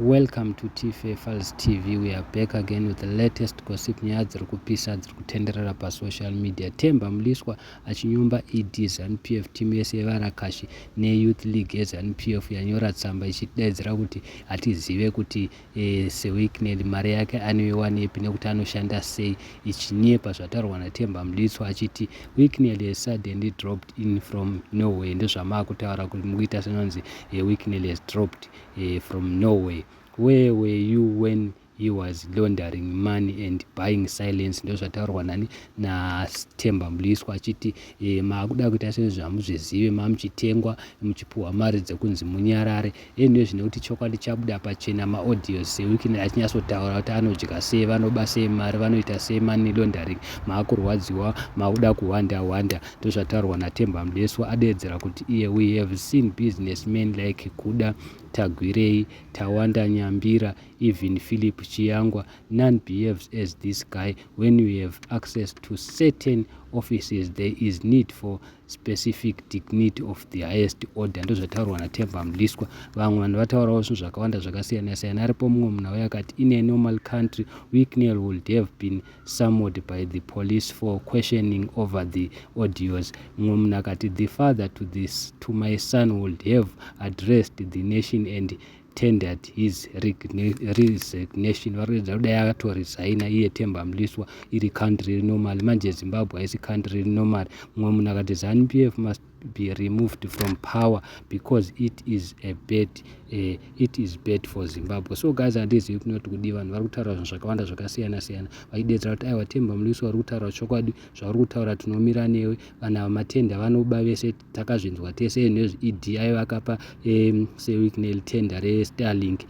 Welcome to TFFals TV. We are back again with the latest gossip nyaya dziri kupisa dziri kutenderera pasocial media. Temba Mliswa achinyumba ED ZANU-PF timu yese yevarakashi neYouth League yeZANU-PF yanyora tsamba ichidaidzira kuti atizive kuti seWicknell mari yake anoiwana ipi nekuti anoshanda sei, ichinyepa zvataurwa naTemba Mliswa achiti Wicknell has suddenly dropped in from Norway. Ndozvamakutaura kuti mukuita senonzi Wicknell has dropped from Norway. Where were you when he was laundering money and buying silence? Ndozvataurwa nani naTemba Mliswa achiti makuda kuita sezvamuzvizive mamuchitengwa muchipuhwa mari dzekunzi munyarare. Endo zvine kuti chokwadi chabuda pachena maaudios seWicknell achinyatsotaura kuti anodya sei, vanoba sei mari, vanoita sei money laundering, maakurwadziwa, makuda kuwanda. Ndozvataurwa naTemba Mliswa adeedzera kuti we have seen businessmen like Kuda Tagwirei, Tawanda Nyambira, even Philip Chiyangwa. None behaves as this guy. When you have access to certain offices, there is need for specific dignity of the highest order. Ndozvataurwa naTemba Mliswa. Vamwe vanhu vataurawo zvinhu zvakawanda zvakasiyana-siyana. Aripo mumwe munhu auya akati in a normal country Wicknell would have been summoned by the police for questioning over the audios. Mumwe munhu akati the father to my son would have addressed the nation and tendered his resignation. Varidza kudai akatoresigna iye Temba Mliswa iri country riri normal. Manje Zimbabwe haisi country riri normal. Mumwe munhu akati ZANU-PF must be removed from power because it is bad for Zimbabwe. So guys, handizivi kunoti kudi vanhu vari kutaura zvinhu zvakawanda zvakasiyana-siyana vaidedzera kuti aiwa Temba Mliswa vari kutaura chokwadi, zvauri kutaura tinomira newe, vanhu matenda vanoba vese takazvinzwa tese. nezveED aiva akapa seWicknell tenda reStarlink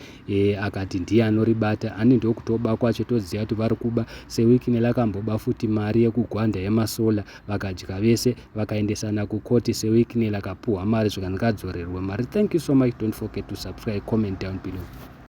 akati ndiye anoribata, ani ndokutoba kwacho toziva kuti vari kuba. seWicknell akamboba futi mari yekugwanda yemasola vakadya vese vakaendesana kukoti. seWicknell akapuhwa mari zvikandikadzorerwa mari. Thank you so much. Don't forget to subscribe, comment down below.